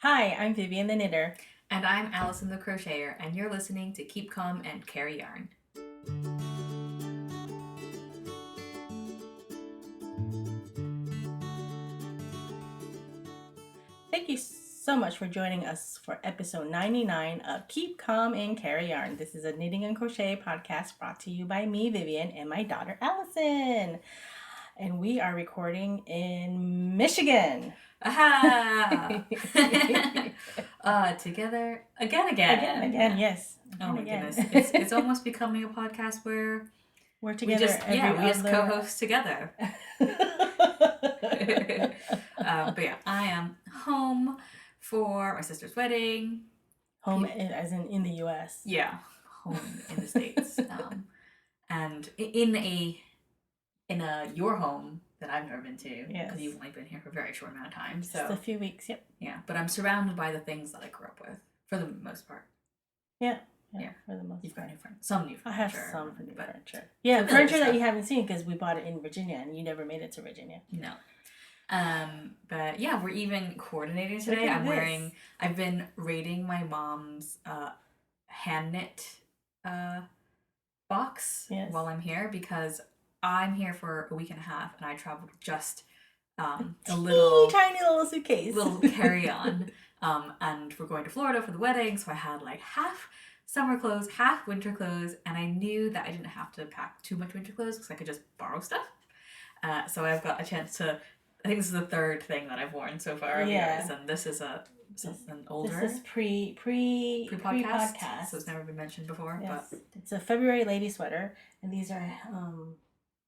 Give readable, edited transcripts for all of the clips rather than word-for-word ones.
Hi, I'm Vivian the Knitter. And I'm Alyson the Crocheter, and you're listening to Keep Calm and Carry Yarn. Thank you so much for joining us for episode 99 of Keep Calm and Carry Yarn. This is a knitting and crochet podcast brought to you by me, Vivian, and my daughter, Alyson. And we are recording in Michigan. Aha! Together Again, yes. Oh my goodness. It's almost becoming a podcast where we're together. We just co-host together. But yeah, I am home for my sister's wedding. Home as in the U.S. Yeah, home in the States. And in your home that I've never been to, because you've only been here for a very short amount of time. So just a few weeks, yep. Yeah, but I'm surrounded by the things that I grew up with, for the most part. Yeah, for the most part. You've got some new furniture. I have some new furniture. Yeah, furniture that you haven't seen because we bought it in Virginia and you never made it to Virginia. No. But yeah, we're even coordinating today. I've been raiding my mom's hand knit box while I'm here because I'm here for a week and a half and I traveled just a tiny little suitcase, little carry-on. And we're going to Florida for the wedding, so I had like half summer clothes, half winter clothes, and I knew that I didn't have to pack too much winter clothes because I could just borrow stuff. So I've got a chance to. I think this is the third thing that I've worn so far of yours, and this is an older. This is pre-podcast, so it's never been mentioned before. Yes. But it's a February lady sweater, and these are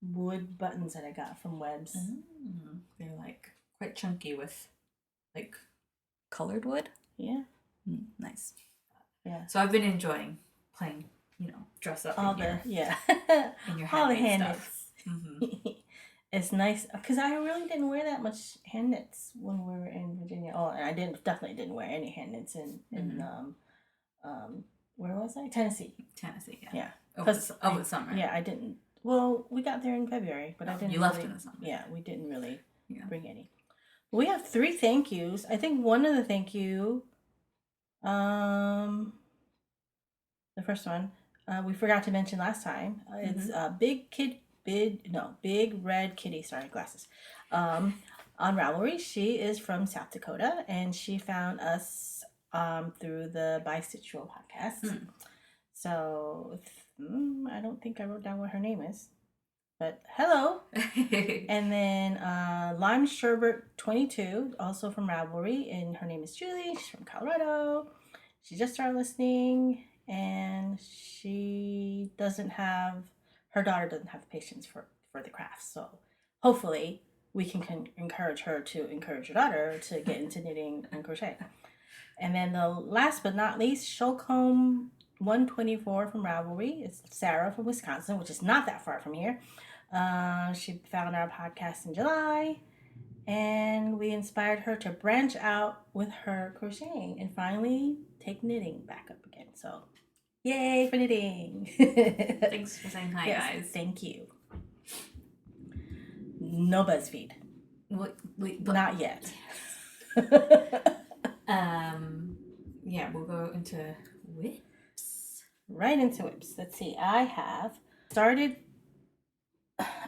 wood buttons that I got from WIPs. They're like quite chunky with like colored wood. Yeah. Nice. Yeah. So I've been enjoying playing, dress up all in your all the hand stuff. knits. It's nice because I really didn't wear that much hand knits when we were in Virginia. Oh, and I definitely didn't wear any hand knits in where was I? Tennessee, yeah. Over the summer. Yeah, I didn't. Well, we got there in February, but I didn't. You left in the summer. Yeah, we didn't really bring any. We have 3 thank yous. I think one of the thank you, the first one, we forgot to mention last time. It's Big Red Kitty, sorry, glasses. On Ravelry. She is from South Dakota and she found us through the Bisexual podcast. So I don't think I wrote down what her name is. But hello. And then Lime Sherbet 22, also from Ravelry, and her name is Julie. She's from Colorado. She just started listening and her daughter doesn't have the patience for the crafts. So hopefully we can encourage her to encourage her daughter to get into knitting and crochet. And then the last but not least, Showcomb 124 from Ravelry. It's Sarah from Wisconsin, which is not that far from here. She found our podcast in July and we inspired her to branch out with her crocheting and finally take knitting back up again. So yay for knitting. Thanks for saying hi, guys. Thank you. No BuzzFeed. Wait, not yet. Yeah, we'll go into WIPs. Right into WIPs. Let's see. I have started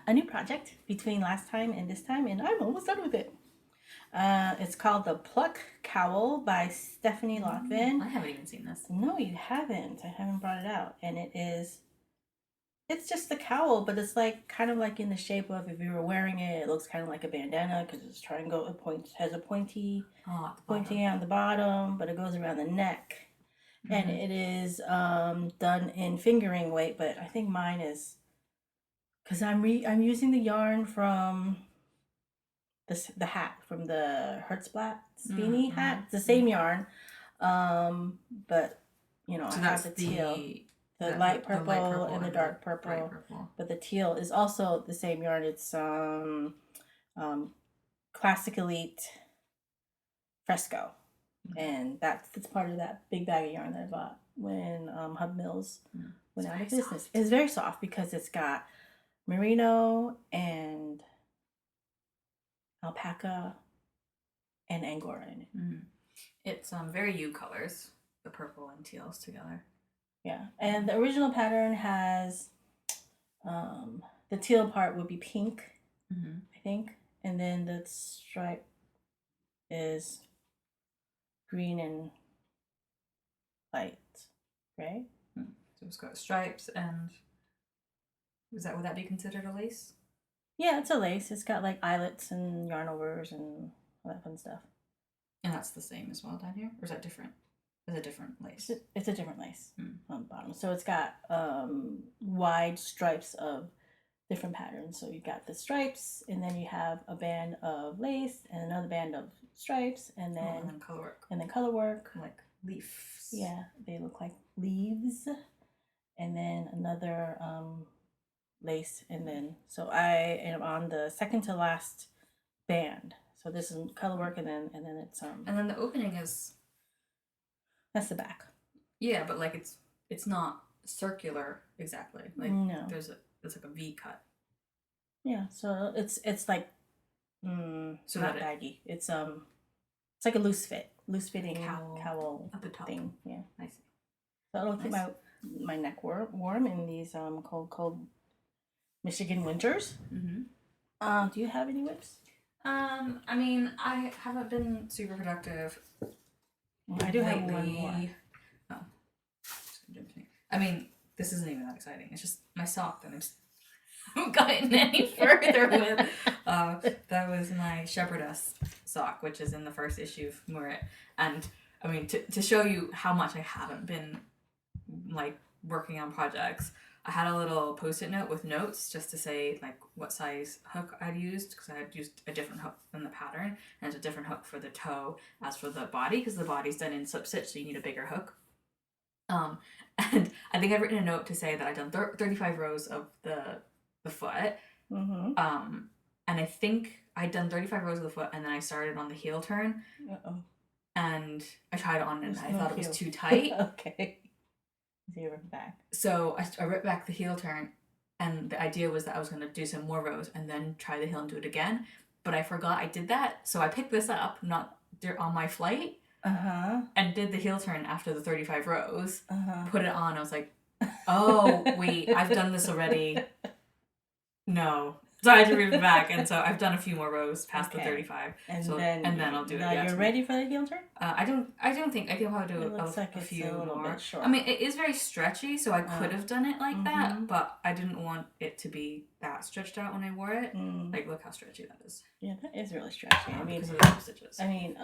a new project between last time and this time, and I'm almost done with it. It's called the Pluck Cowl by Stephanie Lotvin. I haven't even seen this. No, you haven't. I haven't brought it out. And it's just the cowl, but it's like kind of like in the shape of if you were wearing it, it looks kind of like a bandana because it's triangle. It has a pointy on the bottom, but it goes around the neck. And it is done in fingering weight, but I think mine is because I'm using the yarn from the hat from the Herzblattbeanie hat. It's the same yarn, but so I have the teal. The light purple and the dark purple. But the teal is also the same yarn. It's Classic Elite Fresco. And it's part of that big bag of yarn that I bought when Hub Mills went out of business. Soft. It's very soft because it's got merino and alpaca and angora in it. It's very you colors, the purple and teals together. Yeah, and the original pattern has the teal part would be pink, I think, and then the stripe is green and light gray. So it's got stripes, and would that be considered a lace? Yeah, it's a lace. It's got like eyelets and yarn overs and all that fun stuff. And that's the same as well down here, or is that different? It's a different lace. It's a different lace on the bottom. So it's got wide stripes of different patterns. So you've got the stripes, and then you have a band of lace and another band of stripes, and then color work. And then color work. Like leaves. Yeah, they look like leaves. And then another lace, and then so I am on the second to last band. So this is color work, and then it's and then the opening is that's the back. Yeah, but like it's not circular exactly. Like no, it's like a V cut. Yeah, so it's like so not baggy. It's like a loose fitting cowl at the top thing. Yeah, I see. So it'll keep my neck warm in these cold Michigan winters. Do you have any WIPs? I mean, I haven't been super productive. I do have one more. Oh. I mean, this isn't even that exciting. It's just my sock that I haven't gotten any further with. That was my Shepherdess sock, which is in the first issue of Murit. And I mean, to show you how much I haven't been like working on projects, I had a little post-it note with notes just to say like what size hook I'd used, because I had used a different hook than the pattern, and it's a different hook for the toe as for the body, because the body's done in slip stitch, so you need a bigger hook. And I think I've written a note to say that I've done 35 rows of the foot. And I think I'd done 35 rows of the foot, and then I started on the heel turn. And I tried it on, and I thought it was too tight. Okay. So you ripped back. So I ripped back the heel turn, and the idea was that I was going to do some more rows and then try the heel and do it again. But I forgot I did that, so I picked this up not on my flight, and did the heel turn after the 35 rows. Put it on. I was like, oh wait, I've done this already. No. So I had to read it back, and so I've done a few more rows past the 35, and then I'll do it. Now you're ready for the heel turn? I don't think I think I'll do a few more. I mean, it is very stretchy, so I could have done it like that, but I didn't want it to be that stretched out when I wore it. Like, look how stretchy that is. Yeah, that is really stretchy. I mean, because of the stitches. I mean,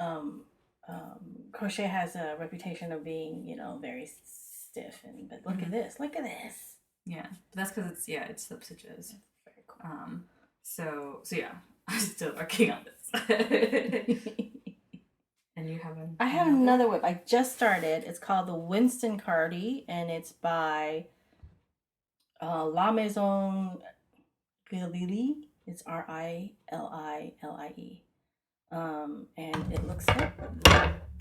crochet has a reputation of being, very stiff, but look at this. Look at this. Yeah, but that's because it's slip stitches. Very cool. So yeah, I'm still working on this. And you have I have another WIP. I just started. It's called the Winston Cardi, and it's by La Maison Rilili. It's Rillie. And it looks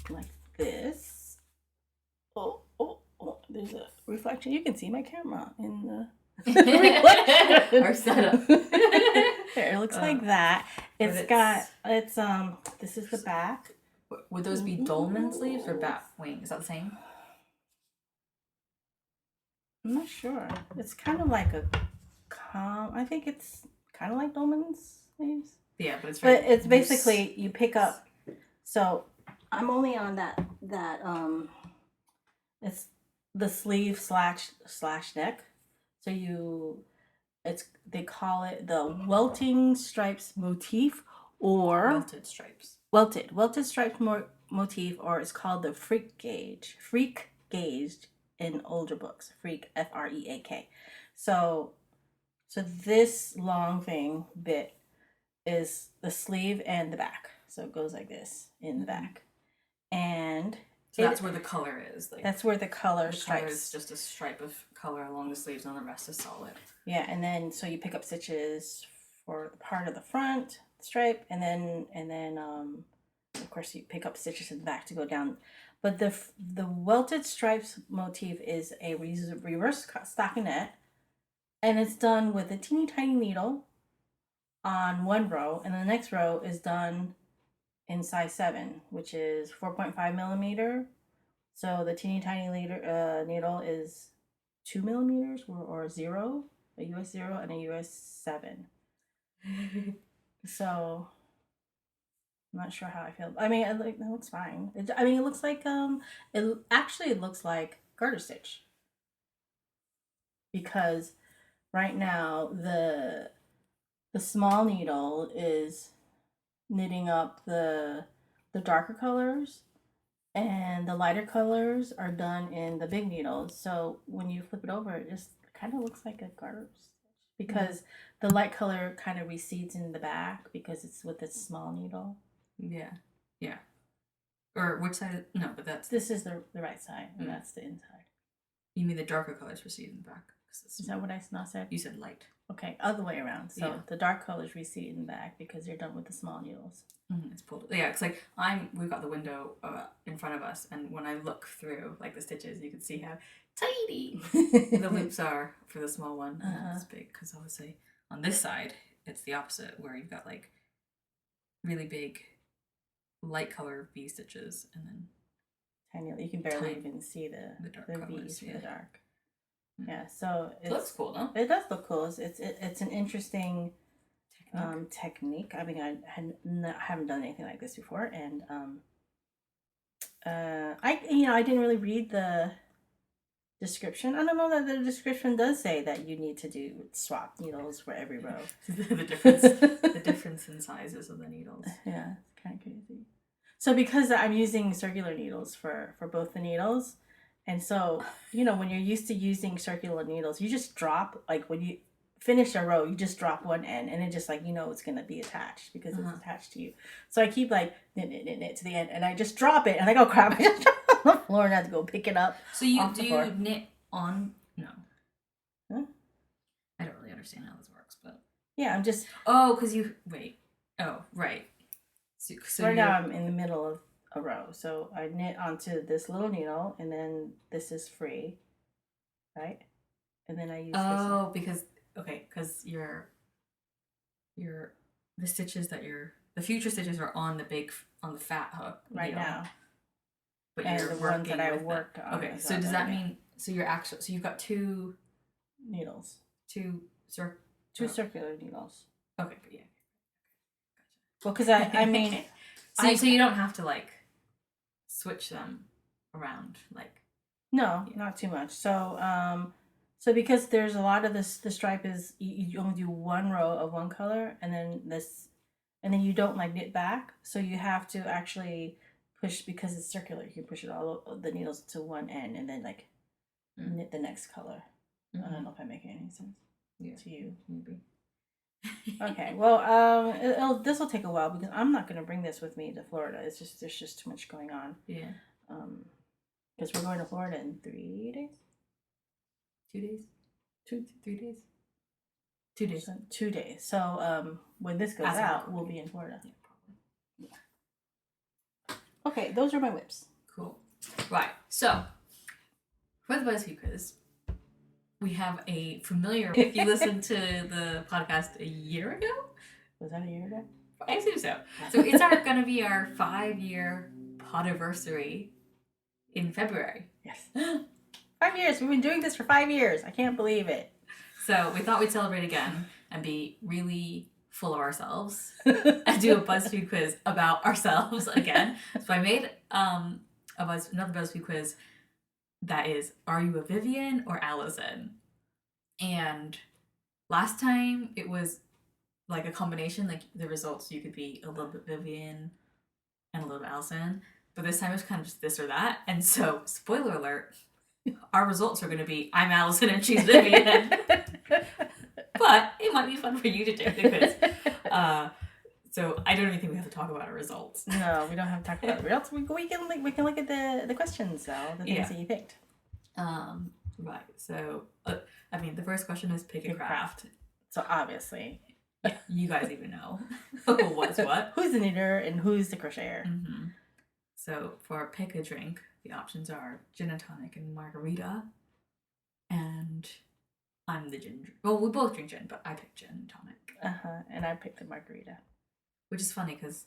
like this. Oh, there's a reflection. You can see my camera in the our setup. There, it looks like that. This is the back. Would those be dolman sleeves or bat wing? Is that the same? I'm not sure. It's kind of like I think it's kind of like dolman sleeves. Yeah, but it's basically you pick up. So I'm only on that it's the sleeve slash neck. So they call it the welting stripes motif, or welted stripes. Welted stripes motif, or it's called the freak gauge in older books. Freak, Freak. So this long bit is the sleeve and the back. So it goes like this in the back, and so that's where the color is. Like, that's where the color stripes. Color is just a stripe of color along the sleeves, and the rest is solid. Yeah, and then so you pick up stitches for the part of the front stripe, and then of course you pick up stitches in the back to go down. But the welted stripes motif is a reverse stockinette, and it's done with a teeny tiny needle on one row, and the next row is done in size 7, which is 4.5 millimeter. So the teeny tiny needle is 2 millimeters or 0, a US 0 and a US 7. So I'm not sure how I feel. I mean, it looks fine. It looks like it actually looks like garter stitch, because right now the small needle is knitting up the darker colors, and the lighter colors are done in the big needles. So when you flip it over, it just kind of looks like a garter stitch, because the light color kind of recedes in the back because it's with its small needle. Yeah. Yeah. Or which side? No, but that's... This is the right side, and that's the inside. You mean the darker colors recede in the back? Is that what I not said? You said light. Okay, other way around. So Yeah. the dark colors recede in the back because they're done with the small needles. It's pulled. Yeah, it's like we've got the window in front of us, and when I look through like the stitches, you can see how tiny the loops are for the small one. And it's big because obviously on this side it's the opposite, where you've got like really big light color V stitches, and then tiny. You can barely even see the dark V's for the dark. Mm. Yeah, so it looks cool, though. It does look cool. It's an interesting technique. I mean, I haven't done anything like this before, and I didn't really read the description. I don't know that the description does say that you need to swap needles for every row. the difference in sizes of the needles. Yeah, it's kind of crazy. So because I'm using circular needles for both the needles, and so, when you're used to using circular needles, you just drop, like when you finish a row, you just drop one end, and it just like, it's going to be attached because it's attached to you. So I keep like knit to the end, and I just drop it, and I go, crap, I just drop it on the floor, and I have to go pick it up. So you knit on? No. Huh? I don't really understand how this works, but. Yeah, I'm just. Oh, because wait. Oh, right. So right now I'm in the middle of a row, so I knit onto this little needle, and then this is free, right? And then I use this. Because the stitches the future stitches are on the fat hook right needle, now, but and you're the ones that I worked on. Okay, so does that mean so you've got two needles, two circular needles? Okay, but yeah. Well, because I mean, so you don't have to like switch them around, like. No, not too much. So because there's a lot of this, the stripe is you only do one row of one color, and then you don't like knit back, so you have to actually push, because it's circular. You can push it all the needles to one end, and then like knit the next color. I don't know if I'm making any sense to you. Maybe. Okay, well, this will take a while because I'm not going to bring this with me to Florida. There's just too much going on. Yeah. Because we're going to Florida in 3 days. 2 days. 3 days. 2 days. 2 days. So when this goes out, we'll be in Florida. Yeah, probably. Yeah. Okay, those are my WIPs. Cool. Right. So for the Buzzfeed Quiz, we have a familiar. If you listened to the podcast a year ago, was that a year ago? I assume so. So it's going to be our 5-year podiversary in February. Yes. 5 years. We've been doing this for 5 years. I can't believe it. So we thought we'd celebrate again and be really full of ourselves and do a BuzzFeed quiz about ourselves again. So I made another BuzzFeed quiz that is, are you a Vivian or Alyson? And last time it was like a combination, like the results, you could be a little bit Vivian and a little bit Alyson. But this time it's kind of just this or that. And so, spoiler alert, our results are going to be I'm Alyson and she's Vivian. But it might be fun for you to do the quiz. So I don't even think we have to talk about our results. No, we don't have to talk about the results. We can look at the questions though, the things that you picked. Right. So I mean, the first question is pick a craft. So obviously, yeah, you guys even know what's what. Who's the knitter and who's the crocheter? Mm-hmm. So for pick a drink, the options are gin and tonic and margarita. And I'm the gin. Well, we both drink gin, but I picked gin and tonic. And I picked the margarita. Which is funny because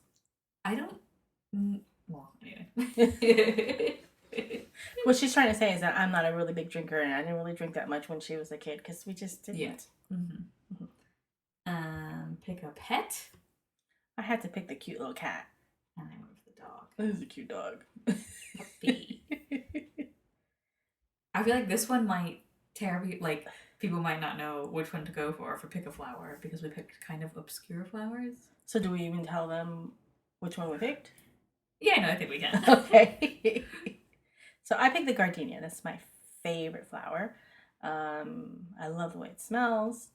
I don't Well, anyway. What she's trying to say is that I'm not a really big drinker, and I didn't really drink that much when she was a kid because we just didn't. Yeah. Mm-hmm. Pick a pet. I had to pick the cute little cat. And I went for the dog. This is a cute dog. Puppy. I feel like this one might like people might not know which one to go for pick a flower because we picked kind of obscure flowers. So do we even tell them which one we picked? Yeah, no, I think we can. Okay. So I picked the gardenia. That's my favorite flower. I love the way it smells.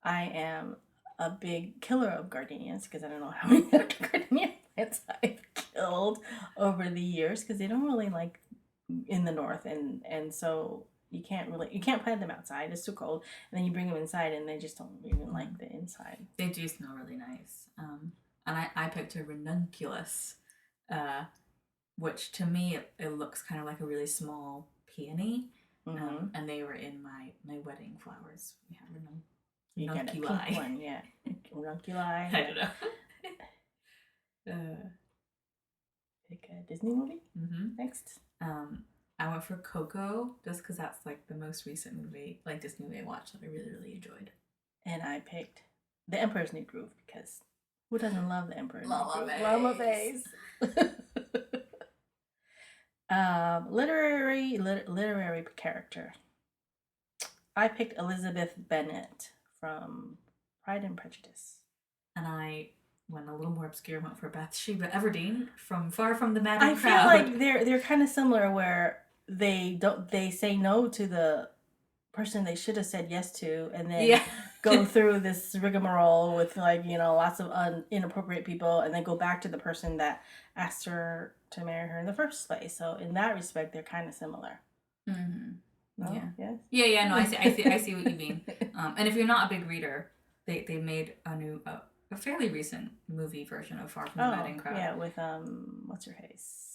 I am a big killer of gardenias because I don't know how many gardenia plants I've killed over the years because they don't really like in the north, and so you can't plant them outside. It's too cold, and then you bring them inside and they just don't even like the inside. They do smell really nice. And I picked a ranunculus, which to me it looks kind of like a really small peony. And they were in my wedding flowers. We have ranunculi. You get a pink one, yeah. Ranunculi. I don't know. Pick a Disney movie. Next. I went for Coco just because that's like the most recent movie, like Disney movie I watched that I really, really enjoyed. And I picked The Emperor's New Groove because who doesn't love The Emperor's New Groove? Llama face. Literary character. I picked Elizabeth Bennet from Pride and Prejudice. And I went a little more obscure, went for Bathsheba Everdeen from Far From the Madding Crowd. I feel like they're kind of similar where they say no to the person they should have said yes to, and then go through this rigmarole with lots of inappropriate people, and then go back to the person that asked her to marry her in the first place. So in that respect, they're kind of similar. No? Yeah. Yes? Yeah. No, I see what you mean. And if you're not a big reader, they made a fairly recent movie version of Far From the Madding Crowd. Yeah, with what's her face?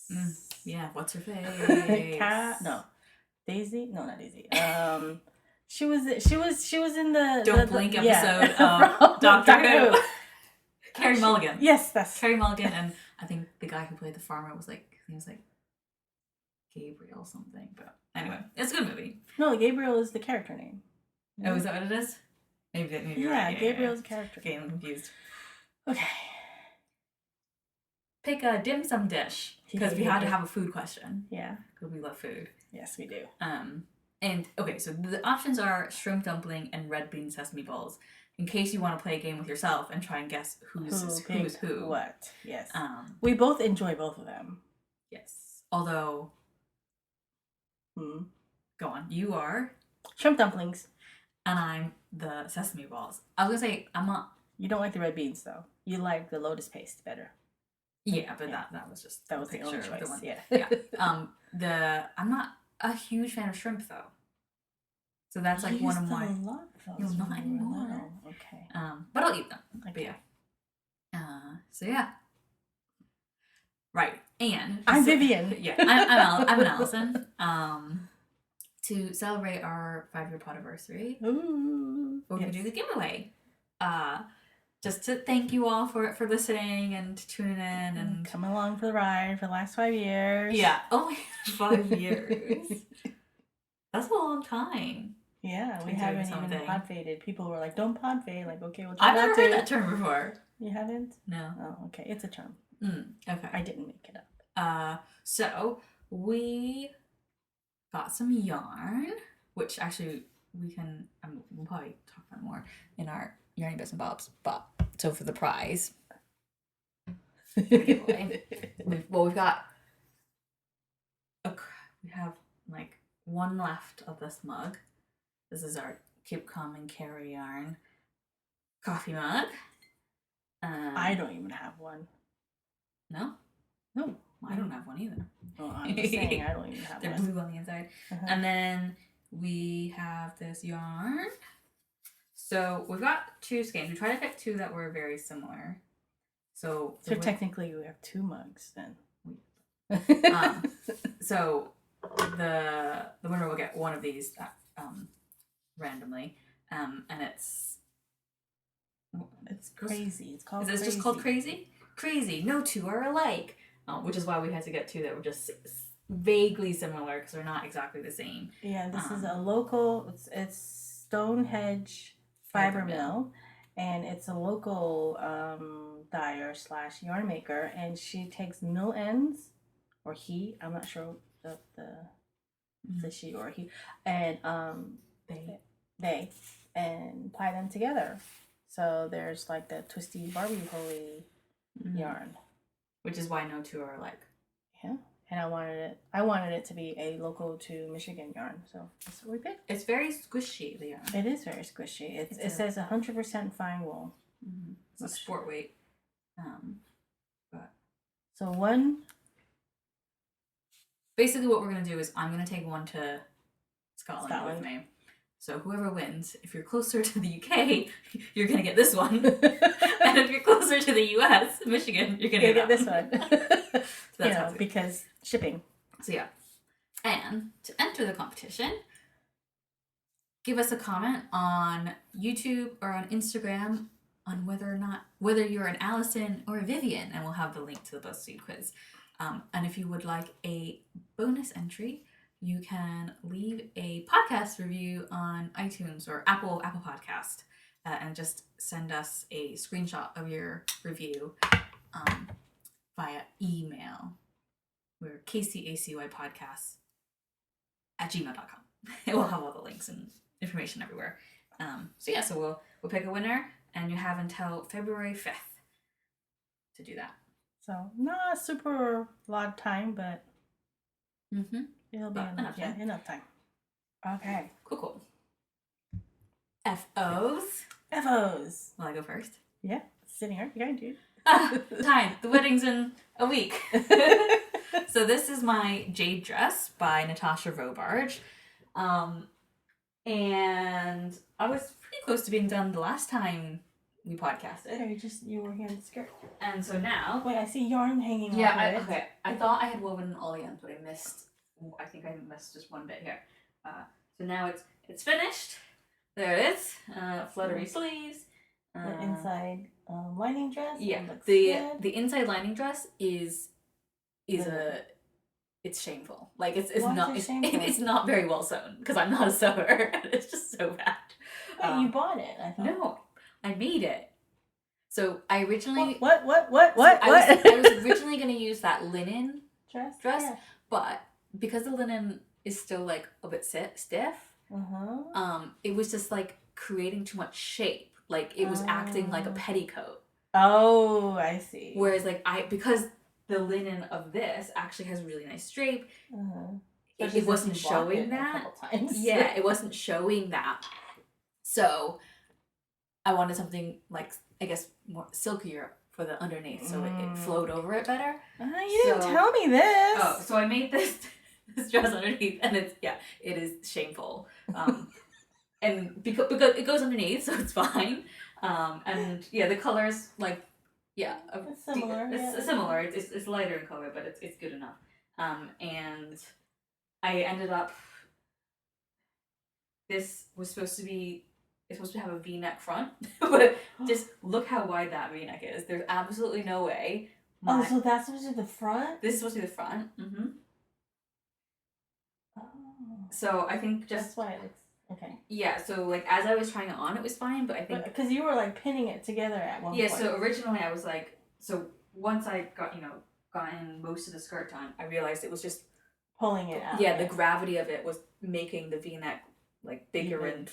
Yeah, what's her face? Daisy? No, not Daisy. She was in the Don't Blink episode of Doctor Who. Carey Mulligan. Yes, that's Carey Mulligan, and I think the guy who played the farmer was like Gabriel something. But anyway, it's a good movie. No, Gabriel is the character name. Oh, is that what it is? Maybe you're right. Yeah, Gabriel's character. Okay, I'm confused. Okay. Pick a dim sum dish because we had to have a food question. Yeah. Because we love food. Yes, we do. And okay, so the options are shrimp dumpling and red bean sesame balls. In case you want to play a game with yourself and try and guess who's who. What? Yes. We both enjoy both of them. Yes. Although. Go on. You are shrimp dumplings. And I'm the sesame balls. I was gonna say I'm not. You don't like the red beans though. You like the lotus paste better. Yeah, but that was just that was the only choice. Yeah. I'm not a huge fan of shrimp though. So that's like one of my. Not anymore. No. Okay. But I'll eat them. Okay. But yeah. So yeah. Right, and I'm Vivian. Yeah, I'm an Alyson. To celebrate our 5-year podiversary, we're gonna do the giveaway. Just to thank you all for listening and tuning in and coming along for the ride for the last 5 years. Yeah, only 5 years. That's a long time. Yeah, we haven't even pod faded. People were like, "Don't pod fade." Like, okay, we'll try I've never heard that term before. You haven't? No. Oh, okay. It's a term. Okay. I didn't make it up. So we got some yarn, which actually we can. We'll probably talk about more in our Yarny Bits and Bobs. But so for the prize, giveaway, we've got. We have like one left of this mug. This is our Keep Calm and Carry Yarn coffee mug. I don't even have one. No? No. Well, I don't have one either. Well, I'm just saying I don't even have They're one. blue on the inside. And then we have this yarn. So we've got 2 skeins. We tried to pick 2 that were very similar. So technically we have 2 mugs then. So the winner will get one of these randomly. And it's crazy. It's called Is this just called Crazy? Crazy. No 2 are alike. which is why we had to get two that were just vaguely similar because they're not exactly the same. Yeah, this is a local. It's Stonehenge Fiber Mill, and it's a local dyer / yarn maker, and she takes mill ends, or he. I'm not sure the she or he, and they and tie them together. So there's like the twisty Barbie Holy yarn, which is why no two are alike. Yeah. And I wanted it to be a local to Michigan yarn, so that's what we picked. It's very squishy, the yarn. It is very squishy. It says 100% fine wool. Mm-hmm. It's a sport weight. But so one. Basically, what we're gonna do is I'm gonna take one to Scotland with me. So whoever wins, if you're closer to the UK, you're gonna get this one, and if you're closer to the US, Michigan, you're gonna get this one. So that's because shipping. So yeah, and to enter the competition, give us a comment on YouTube or on Instagram on whether you're an Alyson or a Vivian, and we'll have the link to the Buzzfeed quiz. And if you would like a bonus entry, you can leave a podcast review on iTunes or Apple Podcast, and just send us a screenshot of your review via email. We're kcacypodcasts@gmail.com. It will have all the links and information everywhere. So we'll pick a winner, and you have until February 5th to do that. So not a super lot of time, but it'll be enough time. Okay. Cool. FOs. Will I go first? Yeah, sitting here. Yeah, dude. Time. The wedding's in a week. So this is my Jade Dress by Natasha Robarge. And I was pretty close to being done the last time we podcasted. Okay, you were here in the skirt. And so now... Wait, I see yarn hanging off of it. I thought I had woven all the ends, but I missed just one bit here. So now it's finished. There it is. Fluttery sleeves. The inside lining dress. Yeah, the inside lining dress is it's shameful. Like it's not very well sewn because I'm not a sewer. It's just so bad. Wait, you bought it? I thought. No, I made it. So I originally what? I was originally going to use that linen dress, yeah. But because the linen is still like a bit stiff, it was just like creating too much shape. Like it was acting like a petticoat. Oh, I see. Whereas because the linen of this actually has really nice drape, it wasn't showing that. Yeah, it wasn't showing that. So I wanted something like, I guess, more silkier for the underneath, so it flowed over it better. You didn't tell me this. Oh, so I made this dress underneath, and it is shameful. And because it goes underneath, so it's fine. And yeah, the colors it's similar. It's similar. It's lighter in color, but it's good enough. And I ended up. This was supposed to have a V-neck front, but just look how wide that V-neck is. There's absolutely no way. So that's supposed to be the front? This is supposed to be the front. Oh. So I think just... That's why it looks... Okay. Yeah, so like as I was trying it on, it was fine, but I think... Because you were like pinning it together at one point. Yeah, so originally I was like... So once I gotten most of the skirt done, I realized it was just... Pulling it out. Yeah, the gravity of it was making the V-neck like bigger and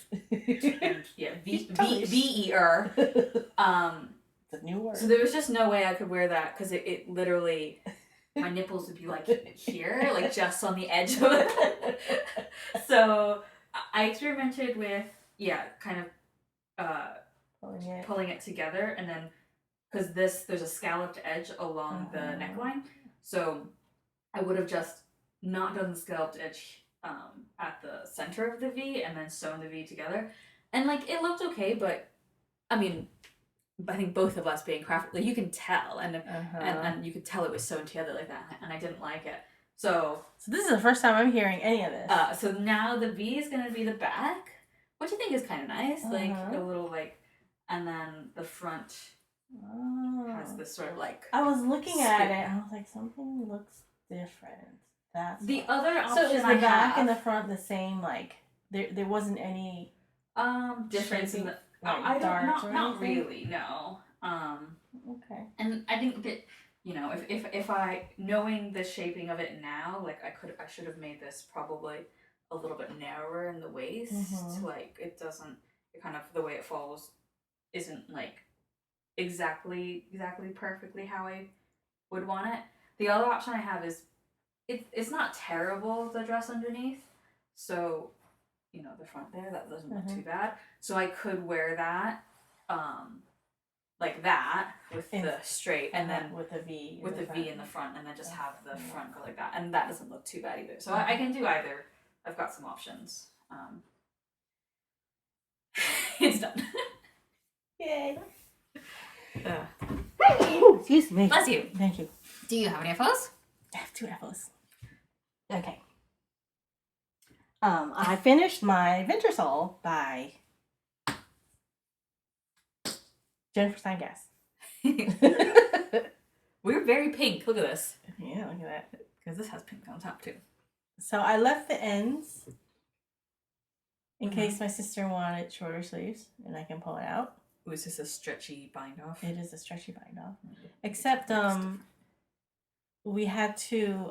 V-er. It's a new word. So there was just no way I could wear that because it literally, my nipples would be like here, like just on the edge of it. So I experimented with kind of pulling it together, and then because there's a scalloped edge along the neckline, so I would have just not done the scalloped edge at the center of the V and then sewn the V together, and like it looked okay, but I mean, I think both of us being craft, like you can tell, and you could tell it was sewn together like that, and I didn't like it. So this is the first time I'm hearing any of this. So now the V is gonna be the back, which I think is kind of nice, like a little like, and then the front has this sort of like. I was looking at it and I was like, something looks different. That's the other option. So is the back and the front the same? Like there wasn't any difference in the. Like I don't not anything? really, no. Okay. And I think that, you know, if I, knowing the shaping of it now, like I should have made this probably a little bit narrower in the waist. Like it kind of, the way it falls isn't like exactly perfectly how I would want it. The other option I have is, it's not terrible, the dress underneath. So, you know, the front there, that doesn't look too bad. So I could wear that, like that with the straight, and then with a V in the front, and then just have the front go like that, and that doesn't look too bad either. So I can do either. I've got some options. It's done. Yay! Excuse me. Bless you. Thank you. Do you have any FOs? I have 2 FOs. Okay. I finished my Vintersol by Jennifer Steingass. We're very pink. Look at this. Yeah, look at that. Because this has pink on top too. So I left the ends in case my sister wanted shorter sleeves, and I can pull it out. Was this a stretchy bind off? It is a stretchy bind off. Except we had to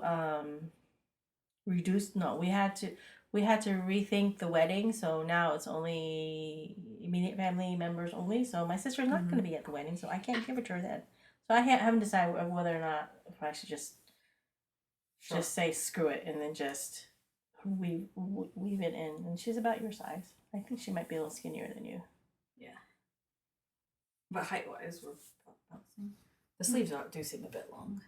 we had to rethink the wedding, so now it's only immediate family members only. So my sister's not going to be at the wedding, so I can't give it to her then. So I haven't decided whether or not if I should just say screw it and then just weave it in. And she's about your size. I think she might be a little skinnier than you. Yeah. But height wise, we're bouncing. The sleeves do seem a bit long.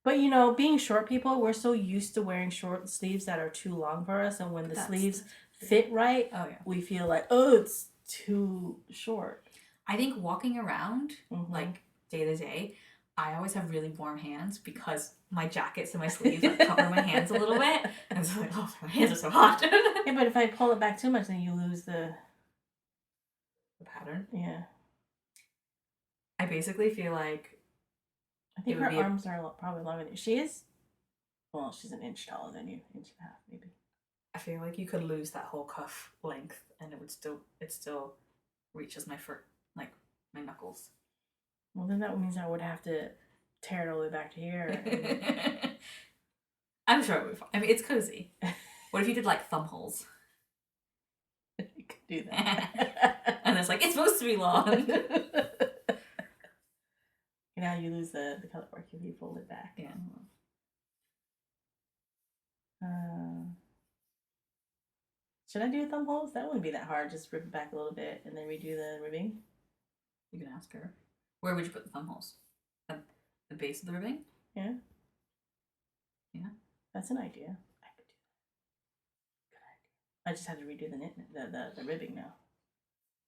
But you know, being short people, we're so used to wearing short sleeves that are too long for us, and when the sleeves fit right, we feel like, oh, it's too short. I think walking around, like day to day, I always have really warm hands because my jackets and my sleeves like, cover my hands a little bit, and it's like, oh, my hands are so hot. Yeah, but if I pull it back too much, then you lose the pattern. Yeah. I basically feel like I think her arms are probably longer than you. She is. Well, she's an inch taller than you, inch and a half maybe. I feel like you could lose that whole cuff length, and it still reaches my my knuckles. Well, then that means I would have to tear it all the way back to here. I'm sure it would be fine. I mean, it's cozy. What if you did like thumb holes? You could do that. And it's like, it's supposed to be long. Now you lose the color work if you fold it back. Yeah. Should I do thumb holes? That wouldn't be that hard. Just rip it back a little bit and then redo the ribbing. You can ask her. Where would you put the thumb holes? At the base of the ribbing? Yeah. Yeah. That's an idea. I could do that. Good idea. I just had to redo the ribbing now.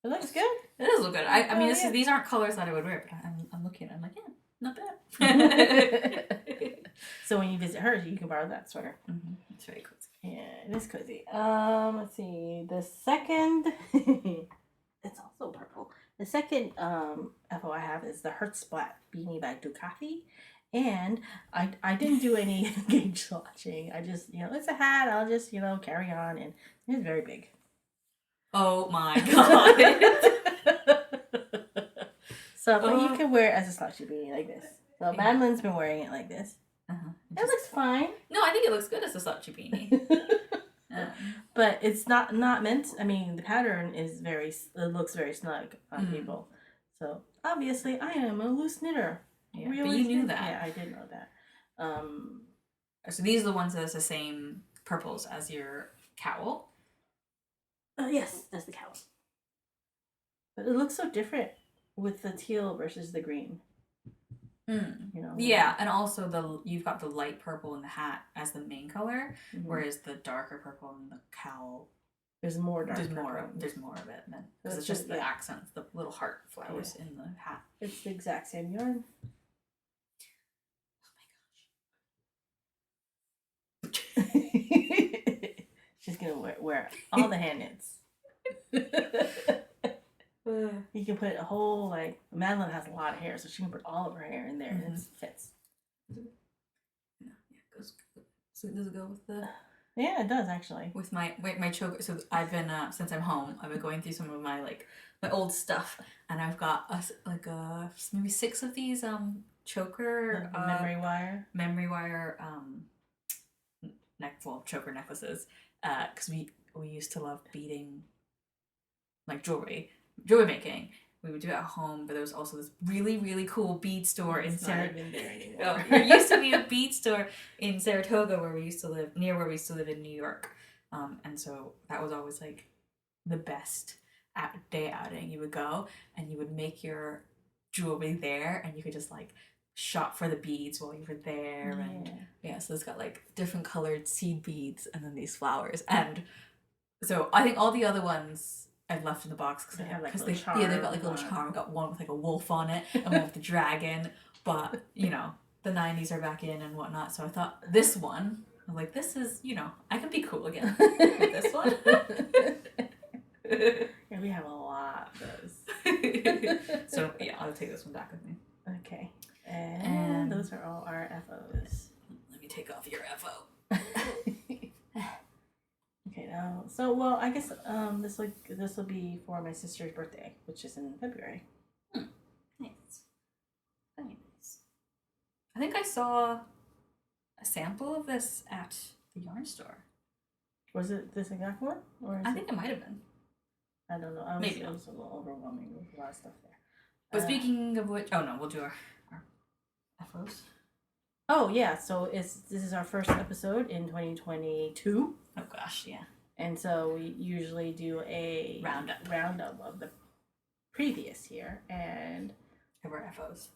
It looks good. It does look good. I mean, these aren't colors that I would wear, but I'm looking at it. I'm like, yeah, not bad. So when you visit her, you can borrow that sweater. It's very cozy. Yeah, it is cozy. Let's see. The second, it's also purple. The second FO I have is the Herzblattbeanie by Ducati. And I didn't do any gauge swatching. I just, it's a hat. I'll just, carry on. And it's very big. Oh my god. So, but you can wear it as a slouchy beanie like this. So Madeline's been wearing it like this. It looks fine. No, I think it looks good as a slouchy beanie. But it's not meant. I mean, the pattern is it looks very snug on people. So obviously, I am a loose knitter. Yeah, but you knew that. Yeah, I did know that. So these are the ones that's the same purples as your cowl. Yes, that's the cowl. But it looks so different with the teal versus the green. Yeah, and also you've got the light purple in the hat as the main color, whereas the darker purple in the cowl. There's more dark. There's more of it then, because it's just the accents, the little heart flowers in the hat. It's the exact same yarn. Oh my gosh. She's gonna wear all the hand knits. You can put a whole, like, Madeline has a lot of hair, so she can put all of her hair in there and it fits. Yeah, goes. So does it go with the? Yeah, it does actually. With my choker. So I've been since I'm home, I've been going through some of my my old stuff, and I've got maybe 6 of these choker memory wire choker necklaces, because we used to love beading, like jewelry making. We would do it at home, but there was also this really, really cool bead store in Saratoga. There used to be a bead store in Saratoga where we used to live, near where we used to live in New York. And so that was always like the best day outing. You would go and you would make your jewelry there, and you could just like shop for the beads while you were there. And so it's got like different colored seed beads and then these flowers. And so I think all the other ones I've left in the box because they have like they've got like a little charm. I've got one with like a wolf on it and one with the dragon. But the 90s are back in and whatnot. So I thought this one, I was like, this is, I can be cool again with this one. Yeah, we have a lot of those. So yeah, I'll take this one back with me. Okay. And those are all our FOs. Let me take off your FO. Okay, now, I guess this will be for my sister's birthday, which is in February. Nice. Very nice. I think I saw a sample of this at the yarn store. Was it this exact one? I think it might have been. I don't know. Maybe it was a little overwhelming with a lot of stuff there. But speaking of which, we'll do our FOs. Oh yeah, so this is our first episode in 2022. Oh gosh, yeah. And so we usually do a roundup of the previous year and of our FOs.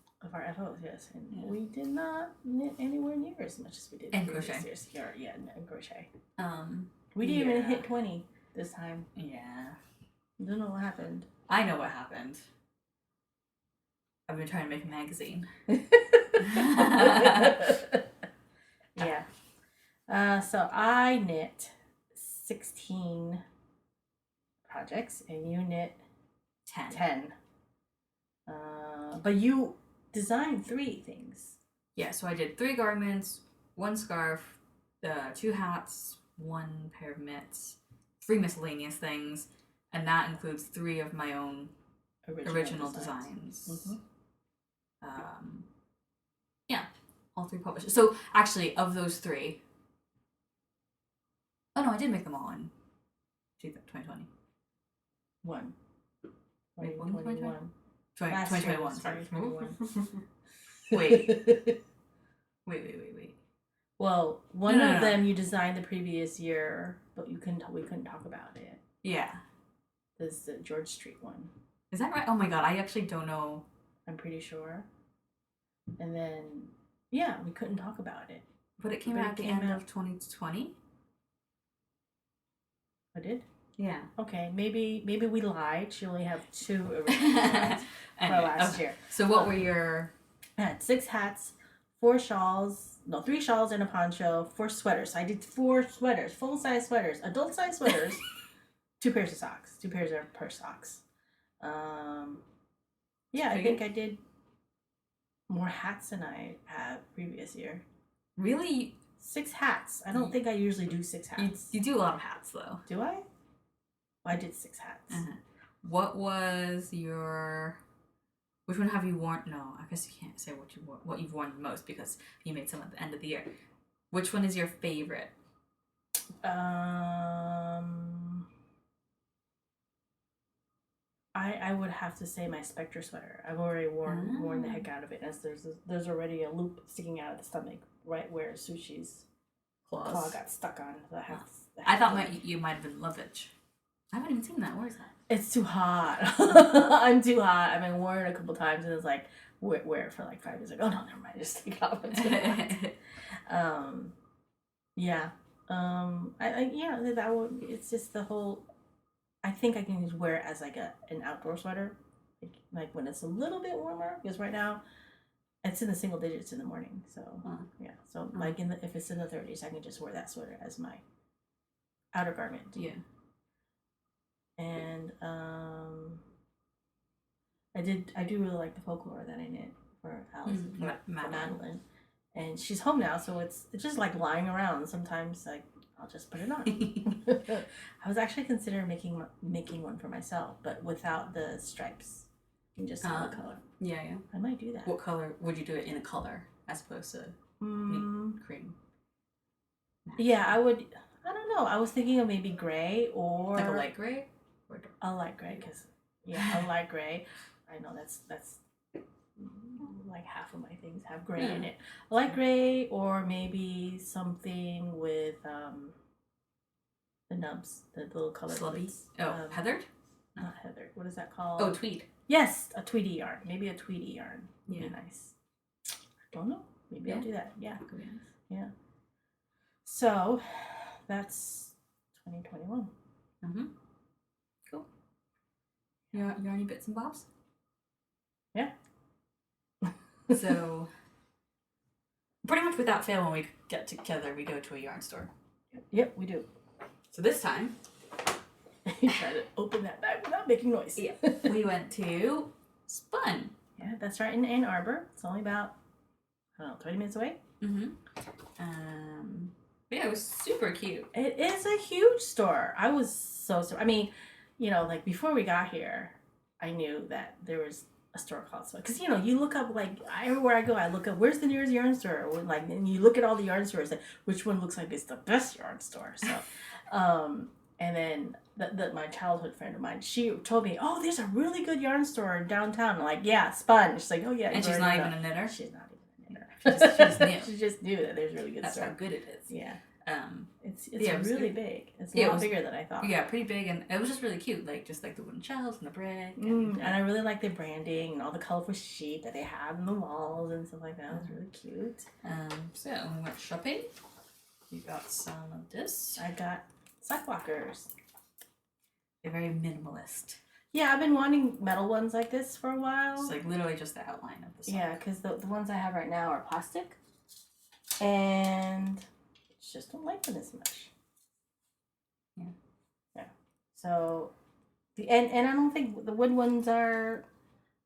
Yes. And we did not knit anywhere near as much as we did in crochet. And crochet. We didn't even hit 20 this time. Yeah. I don't know what happened. I know what happened. I've been trying to make a magazine. Yeah. So I knit 16 projects and you knit 10. But you designed 3 things. Yeah, so I did 3 garments, 1 scarf, 2 hats, 1 pair of mitts, 3 miscellaneous things, and that includes 3 of my own original designs. Mm-hmm. All 3 published. So actually, of those 3, I did make them all in 2020. One. Wait, 2021. 2021. Sorry, 2021. Wait. Well, one of them you designed the previous year, but we couldn't talk about it. Yeah. This is the George Street one. Is that right? Oh my god, I actually don't know. I'm pretty sure. And then, we couldn't talk about it. But it came out at the end of 2020? I did? Yeah. Okay, maybe we lied. She only have 2 original designs for last year. So what were your... I had 6 hats, 3 shawls and a poncho, 4 sweaters. So I did 4 sweaters, full-size sweaters, adult-size sweaters, 2 pairs of socks, 2 pairs of purse socks. I think I did more hats than I had previous year. Really? 6 hats. I don't think I usually do 6 hats. You do a lot of hats, though. Do I? Well, I did 6 hats. Uh-huh. What was your... Which one have you worn? No, I guess you can't say what you've worn the most because you made some at the end of the year. Which one is your favorite? I would have to say my Spectre sweater. I've already worn the heck out of it, as there's already a loop sticking out of the stomach right where Sushi's claw got stuck on. So I thought you might have been Lovitch. I haven't even seen that. Where is that? It's too hot. I'm too hot. I've been wearing it a couple times and it's like wear it for like 5 years. Like, oh no, never mind. Just take it off. It's too hot. That would. It's just the whole. I think I can just wear it as like an outdoor sweater, like when it's a little bit warmer. Because right now, it's in the single digits in the morning. So like if it's in the 30s, I can just wear that sweater as my outer garment. Yeah. And I do really like the folklore that I knit for Alyson, for Madeline. And she's home now, so it's just like lying around. Sometimes like I'll just put it on. I was actually considering making one for myself, but without the stripes and just solid color. Yeah. I might do that. What color would you do it in? A color as opposed to cream? Yeah, I would. I don't know. I was thinking of maybe gray or like a light gray. A light gray, because a light gray. I know that's like half of my things have gray in it. A light gray, or maybe something with the nubs, the little color. Slubby. Heathered? Not heathered. What is that called? Oh, tweed. Yes, a tweedy yarn. Maybe a tweedy yarn would be nice. I don't know. Maybe I'll do that. Yeah. Yeah. So that's 2021. Cool. You got any bits and bobs? Yeah. So pretty much without fail, when we get together, we go to a yarn store. Yep, we do. So this time, you try to open that bag without making noise. Yeah. We went to Spun. Yeah, that's right, in Ann Arbor. It's only about, I don't know, 20 minutes away. Yeah, it was super cute. It is a huge store. I was so I mean, like before we got here, I knew that there was a store called Spun. Because, you look up, like, everywhere I go, I look up, where's the nearest yarn store? Or, like, and you look at all the yarn stores, like, which one looks like it's the best yarn store? So, and then my childhood friend of mine, she told me, oh, there's a really good yarn store downtown. I'm like, yeah, Spun. She's like, oh, yeah. And she's not even a knitter? She's not even a knitter. She just knew. She just knew that there's really good That's store. how good it is. Yeah. It's it was really good. Big. It's a lot bigger than I thought. Yeah, pretty big, and it was just really cute. Like, just like the wooden shelves and the brick. And I really like the branding and all the colorful sheep that they had on the walls and stuff like that. It was really cute. So we went shopping. We got some of this. I got sock blockers. They're very minimalist. Yeah, I've been wanting metal ones like this for a while. It's like literally just the outline of the sock. Yeah, because the ones I have right now are plastic. And just don't like them as much. Yeah. So, and I don't think the wood ones are.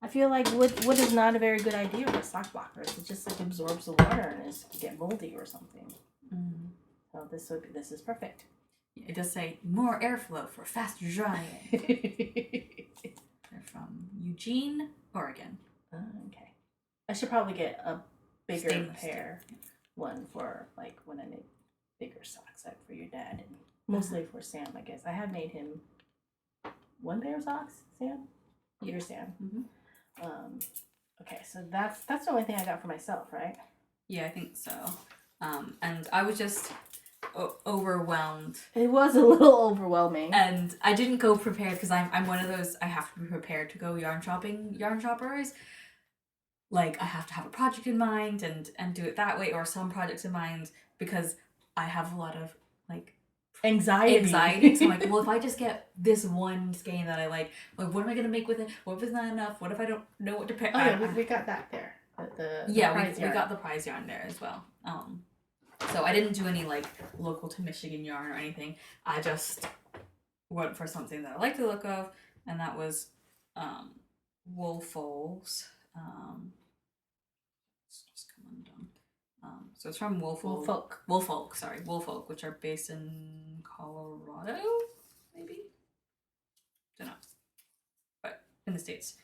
I feel like wood is not a very good idea for sock blockers. It just like absorbs the water and it's get moldy or something. So this is perfect. It does say more airflow for faster drying. They're from Eugene, Oregon. Okay. I should probably get a bigger Stainless pair one for like when I make bigger socks, like for your dad, and mostly for Sam, I guess. I have made him one pair of socks, Sam. Your Sam. Okay, so that's the only thing I got for myself, right? Yeah, I think so. And I was just overwhelmed. It was a little overwhelming, and I didn't go prepared because I'm one of those, I have to be prepared to go yarn shoppers. Like, I have to have a project in mind and do it that way, or some projects in mind, because I have a lot of like anxiety. So I'm like, well, if I just get this one skein that I like, what am I gonna make with it? What if it's not enough? What if I don't know what to pick? Oh yeah, we got that there. We got the prize yarn there as well. So I didn't do any like local to Michigan yarn or anything. I just went for something that I like the look of, and that was Woolfolk's. Just come undone. So it's from Woolfolk, which are based in Colorado, maybe? Don't know. But in the States.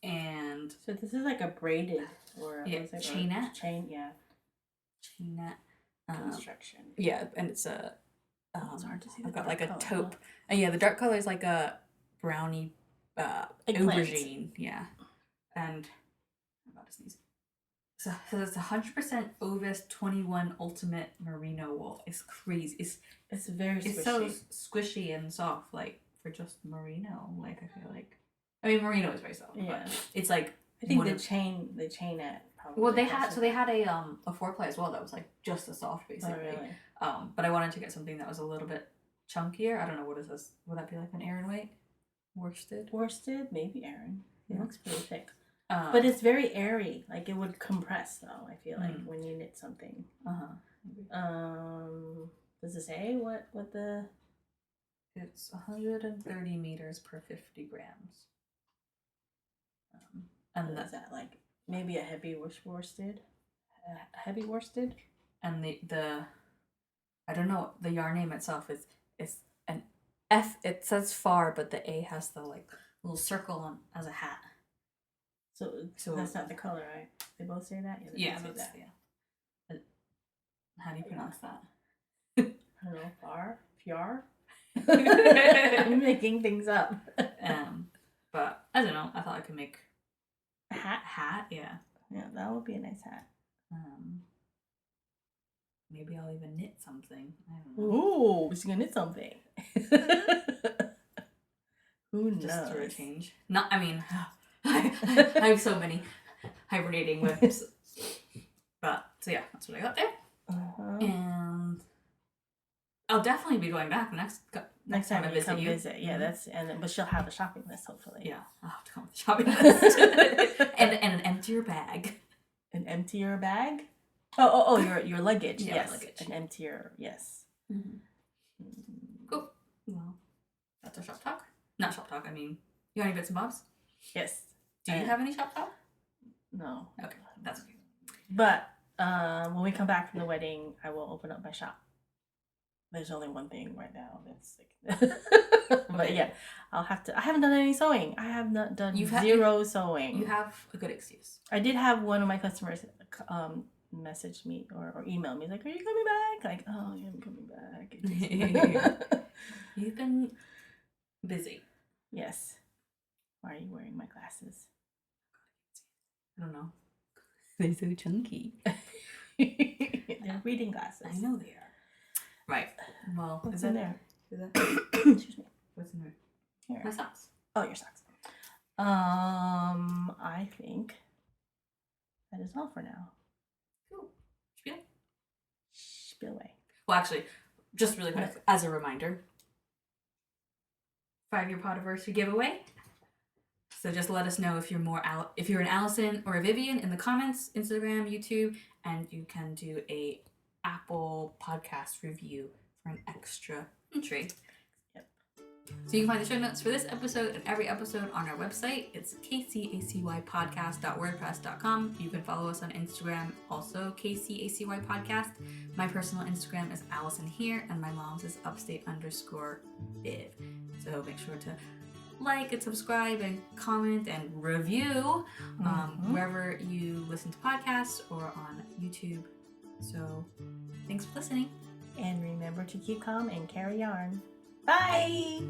And so this is like a braided or chainette. Chainette construction. Yeah, and it's a it's hard to see. I've got like a taupe. Yeah, the dark color is like a brownie aubergine. Yeah. And I'm about to sneeze. So it's 100% Ovis 21 Ultimate Merino wool. It's crazy. It's very squishy. It's so squishy and soft, like for just merino. Like, I feel like, I mean, merino is very soft. Yeah. But it's like, I think the chainette probably. Well, they had a 4-ply as well that was like just as soft, basically. Oh, really? But I wanted to get something that was a little bit chunkier. I don't know, what is this? Would that be like an Aran weight? Worsted, maybe Aran. It looks pretty thick. But it's very airy. Like, it would compress, though, I feel like, when you knit something. Does it say what the... It's 130 meters per 50 grams. And What is that, like maybe a heavy worsted? A heavy worsted? And the I don't know, the yarn name itself is an F. It says far, but the A has the like little circle on as a hat. So that's not the color, right? They both say that? Yeah, say that's, that. yeah. How do you pronounce that? I don't know, Fyar? I'm making things up. But I don't know. I thought I could make a hat. Yeah. Yeah, that would be a nice hat. Maybe I'll even knit something. I don't know. Ooh, she's gonna knit something. Who knows? Just for a change. Not. I mean, I have so many hibernating WIPs. But so yeah, that's what I got there. And I'll definitely be going back next time I visit you. Yeah, but she'll have a shopping list hopefully. Yeah, I'll have to come with a shopping list and an emptier bag. An emptier bag? Oh, your luggage. Yeah, yes, luggage. An emptier. Yes. Cool. Well, that's our shop talk. Not shop talk. I mean, you got any bits and bobs? Yes. Do you have any shop talk? No. Okay, that's okay. But when we come back from the wedding, I will open up my shop. There's only one thing right now that's like, but yeah, I haven't done any sewing. I have not done zero sewing. You have a good excuse. I did have one of my customers message me or email me like, "Are you coming back?" Like, "Oh, yeah, I'm coming back." You've been busy. Yes. Why are you wearing my glasses? I don't know. They're so chunky. They're reading glasses. I know they are. Right. Well, what's in there? Excuse me. What's in there? Here. My socks. Oh, your socks. I think that is all for now. Cool. Spiel away. Well, actually, just really quick, as a reminder, 5-year Podiversary giveaway. So just let us know if you're an Alyson or a Vivian in the comments, Instagram, YouTube, and you can do a Apple podcast review for an extra entry. Yep. So you can find the show notes for this episode and every episode on our website. It's kcacypodcast.wordpress.com. You can follow us on Instagram, also kcacypodcast. My personal Instagram is Alyson here, and my mom's is upstate_Viv. So make sure to like and subscribe and comment and review wherever you listen to podcasts or on YouTube. So thanks for listening. And remember to keep calm and carry yarn. Bye!